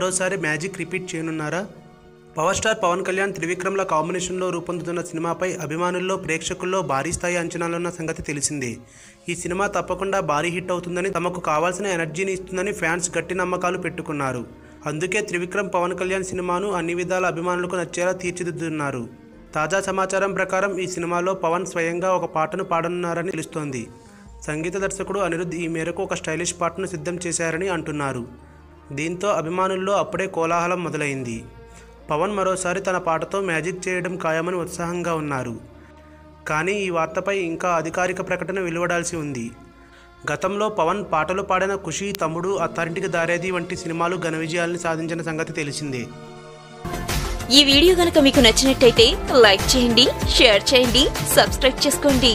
మరోసారి magic repeat చేయనున్నారా? Power star Pawan Kalyan త్రివిక్రమ్ల కాంబినేషన్లో రూపొందుతున్న సినిమాపై అభిమానుల్లో ప్రేక్షకుల్లో భారీ స్థాయి అంచనాలున్న సంగతి తెలిసిందే. ఈ సినిమా తప్పకుండా భారీ హిట్ అవుతుందని, తమకు కావాల్సిన ఎనర్జీని ఇస్తుందని ఫ్యాన్స్ గట్టి నమ్మకాలు పెట్టుకున్నారు. అందుకే త్రివిక్రమ్ పవన్ కళ్యాణ్ సినిమాను అన్ని విధాల అభిమానులకు నచ్చేలా తీర్చిదిద్దుతున్నారు. తాజా సమాచారం ప్రకారం ఈ సినిమాలో పవన్ స్వయంగా ఒక పాటను పాడనున్నారని తెలుస్తోంది. సంగీత దర్శకుడు అనిరుద్ధ్ ఈ మేరకు ఒక స్టైలిష్ పాటను సిద్ధం చేశారని అంటున్నారు. దీంతో అభిమానుల్లో అప్పుడే కోలాహలం మొదలైంది. పవన్ మరోసారి తన పాటతో మ్యాజిక్ చేయడం ఖాయమని ఉత్సాహంగా ఉన్నారు. కానీ ఈ వార్తపై ఇంకా అధికారిక ప్రకటన వెలువడాల్సి ఉంది. గతంలో పవన్ పాటలు పాడిన ఖుషీ, తమ్ముడు, అత్తారింటికి దారేది వంటి సినిమాలు ఘన విజయాల్ని సాధించిన సంగతి తెలిసిందే. ఈ వీడియో గనుక మీకు నచ్చినట్టయితే లైక్ చేయండి, షేర్ చేయండి, సబ్స్క్రైబ్ చేసుకోండి.